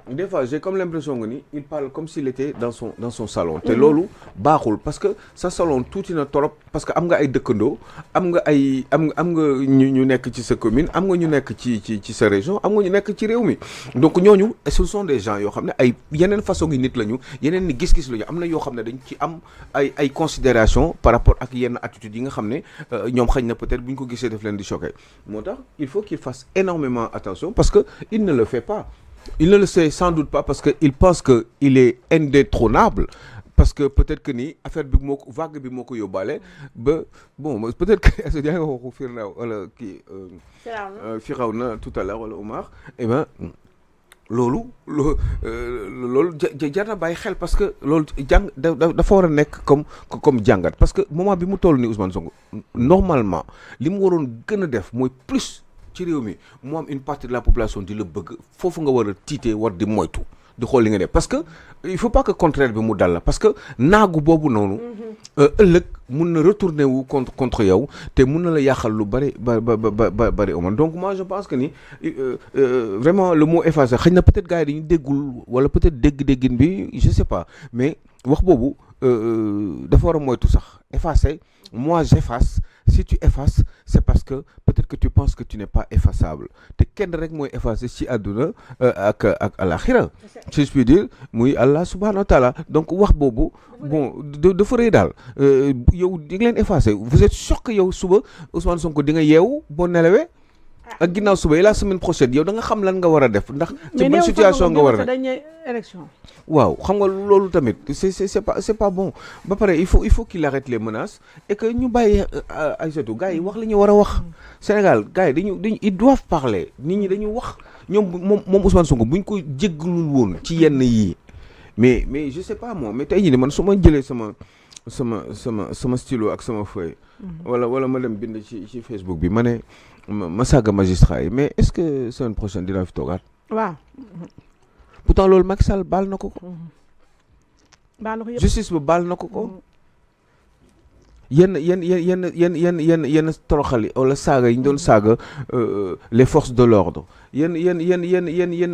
C: des fois j'ai comme l'impression que ni il parle comme s'il était dans son salon te loolu baaxul parce que sa salon tuuti na torop parce que am nga ay dëkkandoo am nga ñu nekk ci sa commune am nga ñu nekk ci sa région am nga ñu nekk ci réew mi donc ñooñu ce sont des gens yoo xam ne ay yeneen façon yi nit lañu yeneen ni gis-gis lañu am na yoo xam ne dañ ci am ay considération par rapport ak yenn attitudes yi nga xam ne ñoom xañ na peut-être bu ñu ko gisee daf leen di choquer moo tax il faut qu'il fasse énormément attention parce que il ne le fait pas il ne le sait sans doute pas parce que il pense que il est indétrônable. Parce que peut-être que ni affaire bi moo ko vague bi moo ko yóbbaale ba bon peut-être que est-ce que yaa ngi waxu Firawna wala kii Firawna tout à l'heure wala Omar eh ben loolu jar na bàyyi xel parce que loolu jàng dafa war a nekk comme jàngat parce que moment bi mu toll nii Ousmane Sonko normalement li mu waroon gën a def mooy plus ci réew mi mu am une partie de la population di la bëgg foofu nga war a tiitee war di moytu di xool li nga def parce que il faut pas que contraire bi mu dal la parce que naagu boobu noonu ëllëg mun na retourner wu contre yow te mun na la yàqal lu bari bari Oman donc moi je pense que ni vraiment le mot effacé xëy na peut-être gars yi dañu déggul wala peut-être dégg-déggin bi je sais pas mais wax boobu dafa war a moytu sax effacer moi j'efface si tu effaces c'est parce que peut-être que tu penses que tu n'es pas effaçable te kenn rek mooy effacer ci àdduna ak alaxira si je puis dire muy Allah subhanahu wa taala donc wax boobu bon dafa rëy daal yow di nga leen effacer vous êtes sûr que yow suba Ousmane Sonko di nga yeewu boo nelawee ak ginnaaw suba yi la semaine prochaine yow da nga xam lan nga war a def ndax ci bonne situation nga war a def waaw xam nga loolu tamit c'est pas bon ba pare il faut qu'il arrête les menaces et que ñu bàyyi Aïssatou gars yi wax li ñu war a wax Sénégal gars yi dañu ils doivent parler nit ñi dañu wax ñoom moom Ousmane Sonko buñ ko jéggalul woon ci yenn yii mais je sais pas moi mais tey jii man su ma jëlee sama stylo ak sama feuille wala ma dem bind ci Facebook bi ma saaga magistrat yi mais est-ce que semaine prochaine dina fi toogaat.
A: waaw.
C: pourtant loolu Macky Sall baal na ko ko.
A: baal na ko yëpp
C: justice ba baal na ko ko. yenn toroxal yi wala saaga yi ñu doon saaga les forces de l'ordre yenn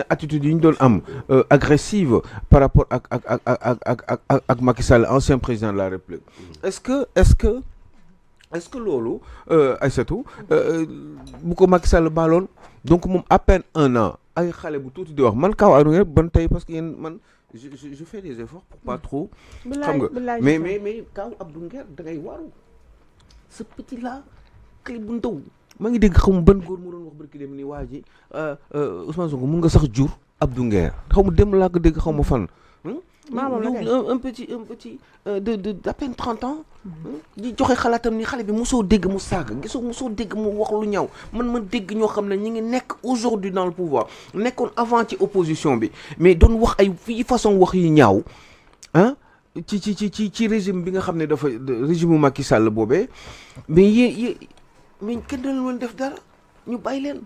C: attitudes yi ñu doon am agressive par rapport ak Macky Sall ancien président de la République. Est-ce que loolu Aïssatou bu ko Macky Sall baaloon donc moom à peine 1 an ay xale bu tuuti di wax man kaw adu ban tey parce que yéen man je fais des efforts pour pas trop xam nga mais kaw Abdou Nguer da ngay waru ce petit là xale bu ndaw maa ngi dégg xamu ban góor mu doon wax barki dem ni waa ji Ousmane Sonko mun nga sax jur Abdou Nguer xaw ma dem laa ko dégg xaw ma fan un petit d'à peine 30 ans di joxe xalaatam ni xale bi mosoo dégg mu saaga mosoo dégg mu wax lu ñaaw man dégg ñoo xam ne ñi ngi nekk aujourd'hui dans le pouvoir nekkoon avant ci opposition bi mais doon wax ay fii façon wax yi ñaaw ah ci régime bi nga xam ne dafa régime Macky Sall boobee mais mais kenn da leen def dara ñu bàyyi leen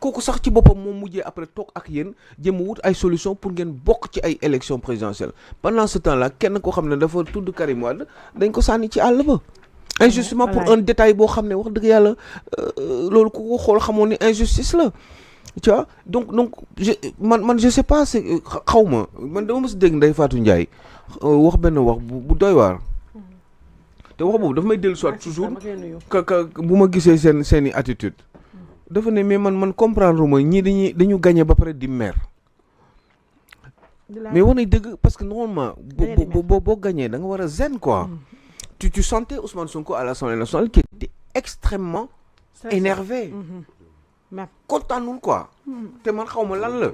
C: kooku sax ci boppam moom mujjee après toog ak yéen jëm wut ay solution pour ngeen bokk ci ay élections présidentielles pendant ce temps là kenn koo xam ne dafa tudd Karim Wade dañ ko sànni ci àll ba injustement pour un détail boo xam ne wax dëgg yàlla loolu ku ko xool xamoon ni injustice la tu vois donc man je sais pas c'est xaw ma man dama mës dégg Ndeye Fatou Ndiaye wax benn wax bu doy waar te wax boobu dafa may dellu soit toujours que bu ma gisee seeni attitude dafa ne mais man comprendre ma ñii dañu gagné ba pare di mer mais war nañ dëgg parce que normalement boo gagné da nga war a zen quoi tu sentais Ousmane Sonko à l'Assemblée nationale qui était extrêmement énervé kontaanul quoi te man xaw ma lan la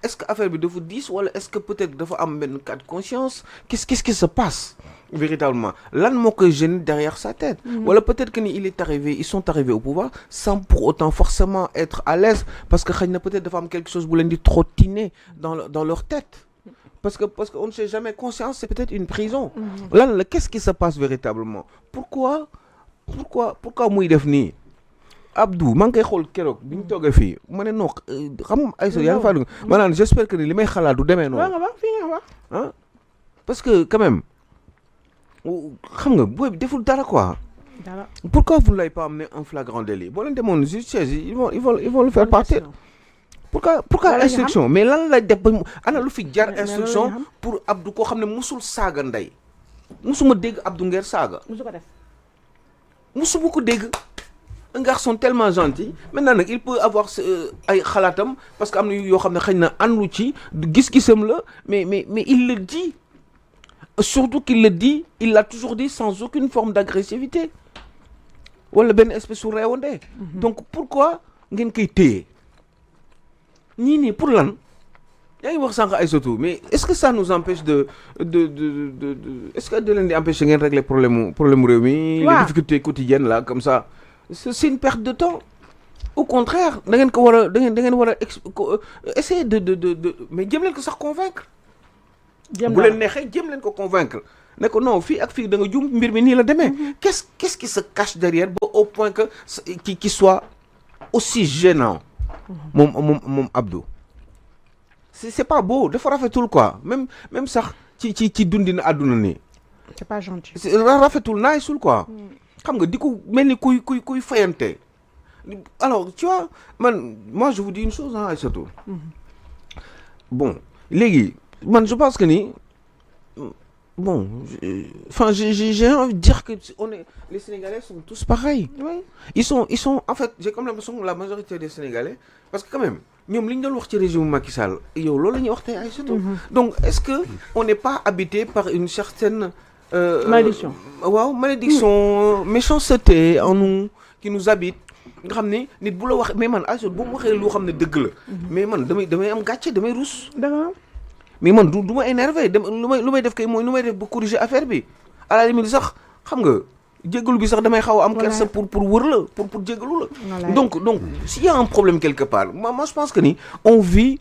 C: est-ce que affaire bi dafa diis wala est-ce que peut-être dafa am benn cas de conscience qu'est-ce qui se passe véritablement lan moo koy gêner derrière sa tête wala peut-être que ni ils sont arrivés au pouvoir sans pour autant forcément être à l'aise parce que xëy na peut-être dafa am quelque chose bu leen di trottiner dans leur tête parce que on ne sait jamais conscience c'est peut-être une prison lan la qu'est-ce qui se passe véritablement pourquoi muy def nii Abdou maa ngi koy xool keroog bi ñu toogee fii ma ne non xam ay yaa ngi fàttali ma naan j'espère que ni li may xalaat du demee noonu ah parce que quand même xam nga booy bi deful dara quoi pourquoi vous ne l'avez pas amené en flagrant délit boo leen demoon justice ils vont le faire partir pourquoi instruction mais lan la def ba ana lu fi jar instruction pour Abdou koo xam ne musul saaga ndey musuma dégg Abdou Nguer saaga musuma ko dégg un garçon tellement gentil maintenant nag il peut avoir ay xalaatam parce que am na yoo xam ne xëy na àndu ci gis-gisam la mais il le dit surtout qu'il le dit il l'a toujours dit sans aucune forme d'agressivité wala benn espèce su réewande donc pourquoi ngeen koy téye ñii nii pour lan yaa ngi wax sànq ay surtout mais est-ce que ça nous empêche de est-ce que da leen di empêcher ngeen régler problème réew mi. les difficultés quotidiennes là comme ça c'est une perte de temps. au contraire da ngeen ko war a da ngeen war a essayer de mais jëm leen ko sax convaincre. bu leen neexee jëm leen ko convaincre. ne ko non fii ak fii da nga jum mbir mi nii la demee. qu'est-ce qui se cache derrière ba au point que qui soit aussi gênant. moom Abdou. c'est pas beau dafa rafetul quoi même sax ci dundina àdduna nii.
A: c'est pas gentil.
C: rafetul naay sul quoi. xam nga di ko mel ni kuy fayante. alors tu vois moi je vous dis une chose hein Aïssatou. bon léegi man je pense que ni bon enfin j'ai envie de dire que les Sénégalais sont tous pareils. Oui. Ils sont en fait j'ai comme l'impression que la majorité des Sénégalais parce que quand même ñoom li ñu doon wax ci régime Macky Sall yow loolu la ñuy wax tey Aïssatou. Donc est-ce que on n'est pas habité par une certaine
A: malédiction.
C: waaw malédiction méchanceté en nous qui nous habite. nga xam ne nit bu la wax mais man Aïssatou bu mu waxee loo xam ne dëgg la. mais man damay am gàcce damay rus.
A: d'accord.
C: mais man du ma énervé lu may def kay mooy nu may def ba corriger affaire bi à la limite sax xam nga jéggalu bi sax damay xaw a am kersa pour wër la pour jéggalu la. donc s'il y a un problème quelque part moi je pense que ni on vit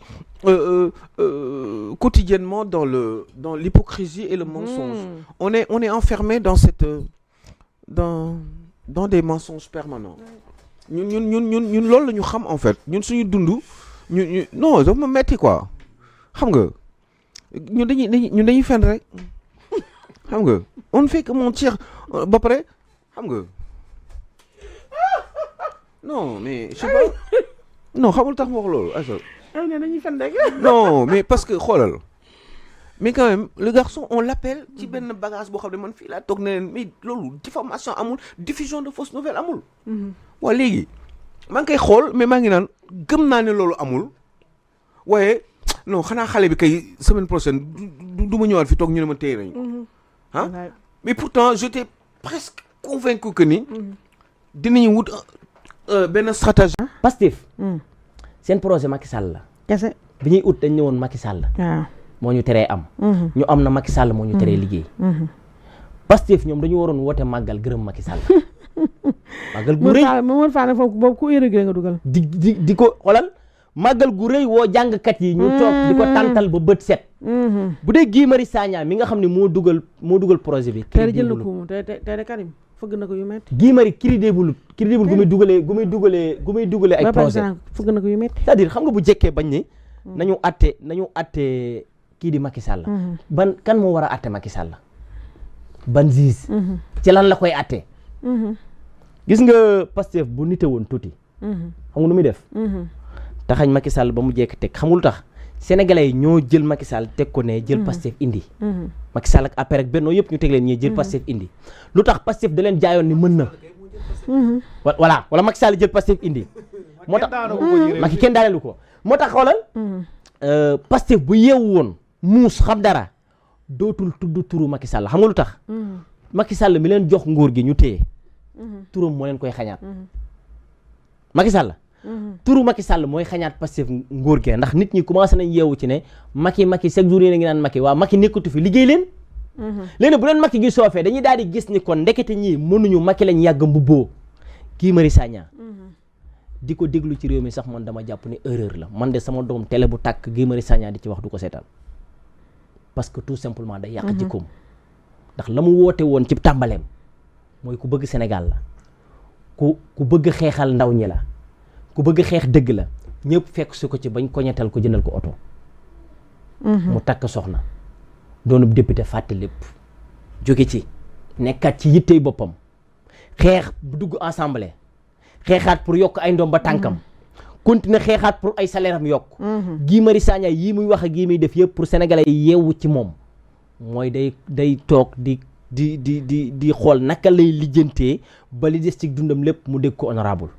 C: quotidiennement dans l'hypocrisie et le mensonge. On est enfermé dans dans des mensonges permanents. ñun loolu la ñu xam en fait ñun suñu dund ñu non dafa ma metti quoi xam nga ñun dañuy fen rek xam nga on fait que mentir ba pare xam nga non mais je sais pas non xamul tax ma wax loolu
A: ne dañuy fen rek.
C: non mais parce que xoolal mais quand même le garçon on l'appelle ci benn bagage boo xam ne man fii laa toog ne leen mais loolu diffamation amul diffusion de fausses nouvelles amul. waaw léegi maa ngi koy xool mais maa ngi naan gëm naa ne loolu amul waaye non xanaa xale bi kay semaine prochaine du ma ñëwaat fi toog ñu ne ma téye nañu ah mais pourtant j'étais presque convaincu que ni dinañu wut benn stratégie.
F: Pastef seen projet Macky Sall la.
A: kese
F: bi ñuy ut dañ ñëwoon Macky Sall. waaw moo ñu teree am. ñu am na Macky Sall moo ñu teree liggéey. Pastef ñoom dañu waroon woote màggal gërëm Macky Sall. màggal gu rëy
A: Momadou Fane foofu boobu ku irrégulier nga dugal.
F: di ko xoolal màggal gu rëy woo jàngkat yi. ñu toog di ko tàntal ba bët set. bu dee Guy Marius Sagna mi nga xam ne moo dugal projet bi.
A: tey jël na ko moom tey de Karim fëgg na ko yu métti.
F: Guy Marius crédible gu muy dugalee ay projet
A: fëgg na ko yu métti.
F: c'est-à-dire xam nga bu jekkee bañ ni nañu atte kii di Macky Sall. ban kan moo war a atte Macky Sall ban juge ci lan la koy atte. gis nga Pastef bu nite woon tuuti. xam nga nu muy def. taxañ Macky Sall ba mu jekk teg xamul tax sénégalais yi ñoo jël Macky Sall teg ko ne jël Pastef indi. Macky Sall ak APR ak Benno yëpp ñu teg leen ñee jël Pastef indi lu tax Pastef da leen jaayoon ni mën na. voilà wala Macky Sall jël Pastef indi. moo tax Macky kenn daaneelu ko moo tax xoolal. Pastef bu yeewu woon muus xam dara dootul tudd turu Macky Sall xam nga lu tax. Macky Sall mi leen jox nguur gi ñu téye. turam moo leen koy xañaat. Macky Sall. turu Macky Sall mooy xañaat Pastef nguur gi ndax nit ñi commencé nañ yeewu ci ne Macky chaque jour yéen a ngi naan Macky waaw Macky nekkatu fi liggéey leen. léegi bu leen Macky gi soofee dañuy daal di gis ni kon ndekete ñii mënuñu Macky lañ yàgg mbubboo Guy Marius Sagna di ko déglu ci réew mi sax man dama jàpp ni erreur la man de sama doom télé bu tàkk Guy Marius Sagna di ci wax du ko seetaan parce que tout simplement day yàq jikkoom ndax la mu woote woon ci tàmbaleem mooy ku bëgg Sénégal la ku bëgg xeexal ndaw ñi la ku bëgg xeex dëgg la ñëpp fekk su ko ci bañ koñetal ko jëndal ko oto mu takk soxna doonub député fàtte lépp jóge ci nekkat ci yittey boppam xeex bu dugg assemblée xeexaat pour yokk ay ndoom ba tànkam continuer xeexaat pour ay salaire am yokk Guy Marius Sagna yii muy wax ak yii muy def yëpp pour sénégalais yi yeewu ci moom mooy day toog di xool naka lay lijjantee ba li des ci dundam lépp mu dégg ko honorable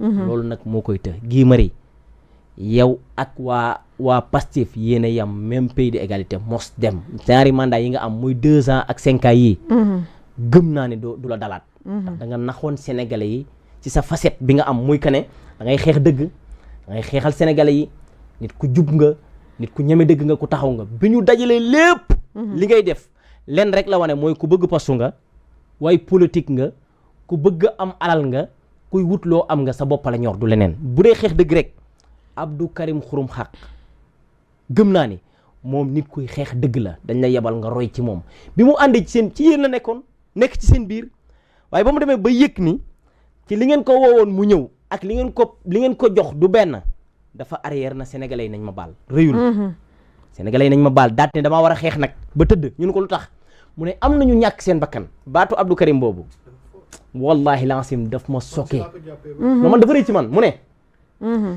F: loolu nag moo koy të Guy Marius yow ak waa Pastef yéen a yam même pays d'égalité mos dem ñaari mandat yi nga am muy 2 ans ak 5 ans yii gëm naa ne du la dalaat ndax da nga naxoon sénégalais yi ci sa facette bi nga am muy que ne da ngay xeex dëgg da ngay xeexal sénégalais yi nit ku jub nga nit ku ñeme dëgg nga ku taxaw nga bi ñu dajalee lépp li ngay def leen rek la wane mooy ku bëgg postu nga waaye politique nga ku bëgg am alal nga kuy wut loo am nga sa bopp la ñor du leneen bu dee xeex dëgg rek Abdou Karim Xurum Xaq gëm naa ni moom nit kuy xeex dëgg la dañ la yebal nga roy ci moom bi mu àndee ci yéen la nekkoon nekk ci seen biir waaye ba mu demee ba yëg ni ci li ngeen ko woowoon mu ñëw ak li ngeen ko jox du benn dafa arrière na sénégalais yi nañ ma baal rëyul sénégalais yi nañ ma baal daat ne damaa war a xeex nag ba tëdd ñu ne ko lu tax mu ne am nañu ñàkk seen bakkan baatu Abdou Karim boobu wallahi lancim daf ma sokkee non man dafa rëy ci man mu ne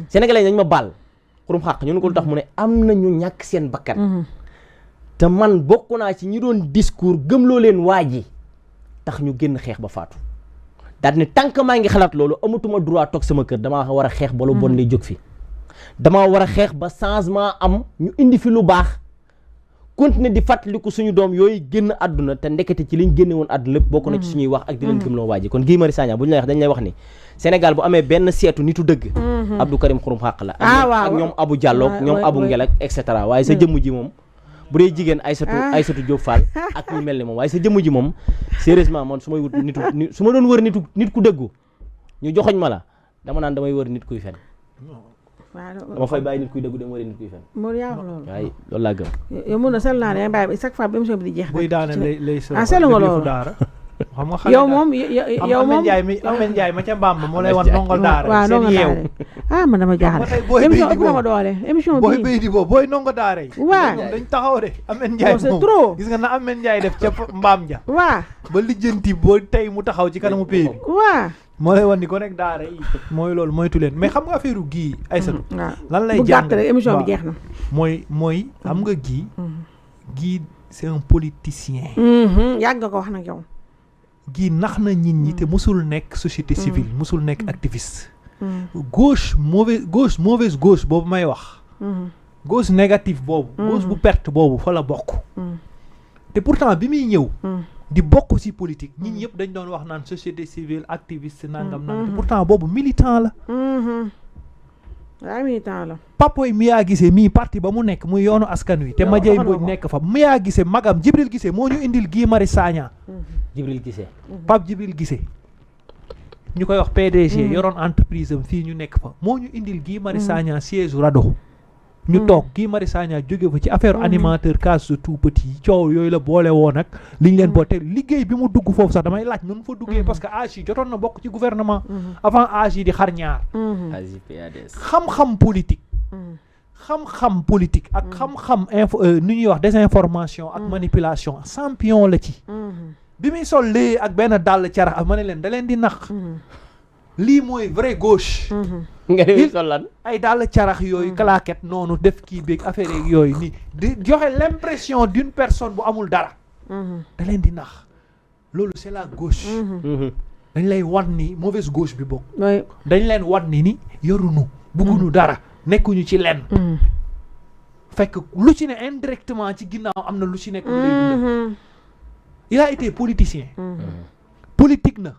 F: sénégalais yi nañ ma baal Xurum Xaq ñu ne ko lu tax mu ne am nañu ñàkk seen bakkan te man bokk naa ci ñi doon discours gëmloo leen waa ji tax ñu génn xeex ba faatu daal ne tant que maa ngi xalaat loolu amatuma droit toog sama kër damaa war a xeex ba lu bon lay jóg fi damaa war a xeex ba changement am ñu indi fi lu baax continuer di fàttaliku suñu doom yooyu génn àdduna te ndekete ci liñ génne woon àdduna lépp bokk na ci suñuy wax ak di leen gëmloo waa ji kon Guy Marius Sagna bu ñu lay wax dañ lay wax ni Sénégal bu amee benn seetu nitu dëgg Abdou Karim Xurum Xaq la ak ñoom Abou Diallo ñoom Abou Ngel et cetera waaye sa jëmm ji moom bu dee jigéen Aïssatou Diop Fall ak ñu mel ni moom waaye sa jëmm ji moom sérieusement man su may wut su ma doon wër nit ku dëggu ñu joxoñ ma la dama naan damay wër nit kuy fen dama fay bàyyi nit kuy dëggu dem wëri nit kuy fen waaye loolu laa gëm
A: yow mun na sel naa ne bàyyi chaque fois ba émission bi di jeex
G: buy daane lay
A: selu nga loolu
G: xam nga
A: yow moom yow moom
G: Ameen Njaay ma ca Bamba moo lay wan ndongo daara
A: waaw ndongo
G: seen yeew
A: man dama jaaxal émission ëpp na ma doole émission
G: booy
A: bi
G: béy di boobu booy ndongo daara yi
A: waaw
G: dañ taxaw de Ameen Njaay
A: c'est trop
G: gis nga na Ameen Njaay def ca mbaam ja
A: waaw
G: ba lijjanti boo tey mu taxaw ci kanamu pay bi
A: waaw
G: moo lay wan ni ko nekk daara yi mooy loolu moytu leen mais xam nga affaire Guy Aïssatou lan lay
A: bu
G: jàng
A: gàtt rek émission bi jeex na
G: mooy xam nga Guy c'est un politicien
A: yàgg nga ko wax nag yow
G: Guy nax na nit ñi te musul nekk société civile musul nekk activiste gauche mauvaise gauche boobu may wax gauche négative boobu gauche bu perte boobu fa la bokk te pourtant bi muy ñëw di bokk ci politique nit ñi yëpp dañ doon wax naan société civile activiste nangam te pourtant boobu militant la
A: waaw militant la
G: Papoy Mia Guissé mii parti ba mu nekk muy yoonu askan wi te Madiaye Mbodj nekk fa Mia Guissé magam Djibril Guissé moo ñu indil Guy Marius Sagna
F: Djibril Guissé
G: Pape Djibril Guissé ñu koy wax PDG yoroon entreprise am fii ñu nekk fa moo ñu indil Guy Marius Sagna siège rado ñu toog Guy Marius Sagna jóge fa ci affaire animateur case de tout petit coow yooyu la boole woon ak li ñu leen boo te liggéey bi mu dugg foofu sax damay laaj noonu fa duggee parce que âge yi jotoon na bokk ci gouvernement avant âge yi di xar ñaar xam-xam politique xam-xam politique ak xam-xam nu ñuy wax désinformation ak manipulation champion la ci bi muy sol lii ak benn dàll carax ak ma ne leen da leen di nax lii mooy vrai gauche
F: nga def sol lan
G: ay dàll carax yooyu claquette noonu def kii beeg affaire yooyu nii di joxe l'impression d'une personne bu amul dara da leen di nax loolu c'est la gauche dañ lay wan ni mauvaise gauche bi bokk dañ leen wan ni yorunu buggunu dara nekkuñu ci lenn fekk lu ci ne indirectement ci ginnaaw am na lu ci nekk lu lay dundal il a été politicien politique na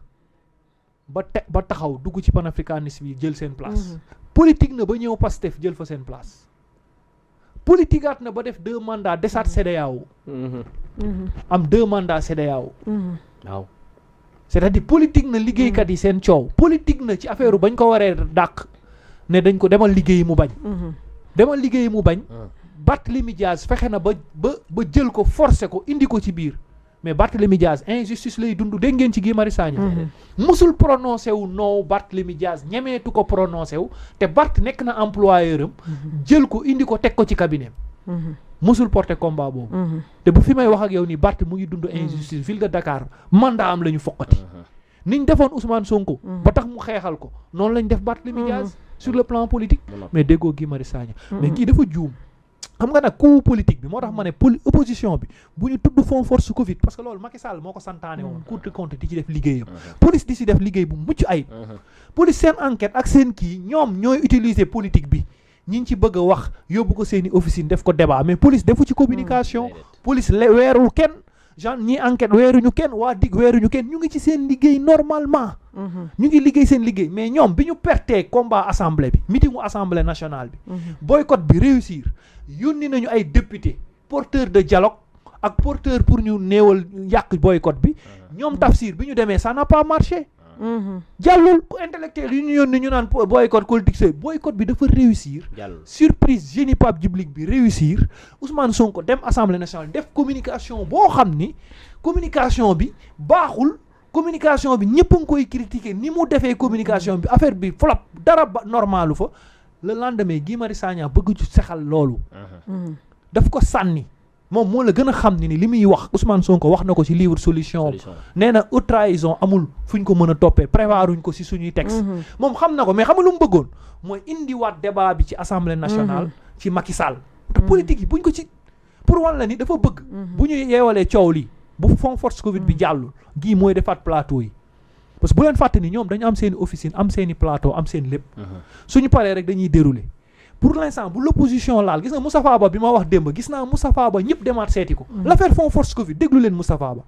G: ba taxaw dugg ci panafricanisme bi jël seen place politique na ba ñëw Pastef jël fa seen place politikaat na ba def 2 mandats desaat CEDEAO am 2 mandats CEDEAO
F: waaw
G: c'est-à-dire politique na liggéeykat yi seen coow politique na ci affaire bañ ko waree dàq ne dañ ko demal liggéeyi mu bañ demal liggéeyi mu bañ Barthélémy Dias fexe na ba jël ko forcé ko indi ko ci biir mais Barthélémy Dias injustice lay dund dégg ngeen ci Guy Marius Sagna musul prononcé wu non Barthélémy Dias ñemeetu ko prononcé wu te Bart nekk na employeur am jël ko indi ko teg ko ci cabinet musul porter combat boobu te bu fi may wax ak yow nii Bart mu ngi dund injustice ville de Dakar mandat am la ñu foqati niñ defoon Ousmane Sonko ba tax mu xeexal ko noonu lañ def Barthélémy Dias sur le plan politique mais déggoo Guy Marius Sagna mais kii dafa juum xam nga nag coup politique bi moo tax ma ne opposition bi bu ñu tudd fond force Covid parce que loolu Macky Sall moo ko santaane woon Cour des comptes di ci def liggéeyam police di ci def liggéey bu mucc ayib police seen enquête ak seen kii ñoom ñooy utiliser politique bi ñi ngi ci bëgg a wax yóbbu ko seeni officine def ko débat mais police defu ci communication police weerul kenn genre ñi enquête weeruñu kenn waa dig weeruñu kenn ñu ngi ci seen liggéey normalement ñu ngi liggéey seen liggéey mais ñoom bi ñu pertee combat assemblée bi meetingu assemblée nationale bi boycott bi réussir yónni nañu ay député porteur de dialogue ak porteur pour ñu néewal yàq boycott bi ñoom Tafsir bi ñu demee ça n'a pas marché jàllul ku intellectuel yi ñu yónni ñu naan boycott politique boycott bi dafa réussir surprise génie Pape Djibril bi réussir Ousmane Sonko dem assemblée nationale def communication boo xam ni communication bi baaxul communication bi ñëpp a ngi koy critiquer ni mu defee communication bi affaire bi flop dara normalu fa le lendemain Guy Marius Sagna bëgg ci sexal loolu daf ko sànni moom moo la gën a xam ni li muy wax Ousmane Sonko wax na ko ci livre solution nee na haute trahison amul fu ñu ko mën a toppee prévoiruñ ko ci suñuy texte moom xam na ko mais xam nga lu mu bëggoon mooy indiwaat débat bi ci assemblée nationale ci Macky Sall te politique yi buñ ko ci pour wan la ni dafa bëgg bu ñu yeewalee coow lii bu fond force Covid bi jàllul gii mooy defaat plateau yi parce que bu leen fàtte ni ñoom dañu am seeni officine am seeni plateau am seen lépp suñu paree rek dañuy dérouler pour l'instant bu l'opposition laal gis nga Moustapha Ba bi ma wax démb gis naa Moustapha Ba ñëpp demaat seeti ko l'affaire fond force Covid déglu leen Moustapha Ba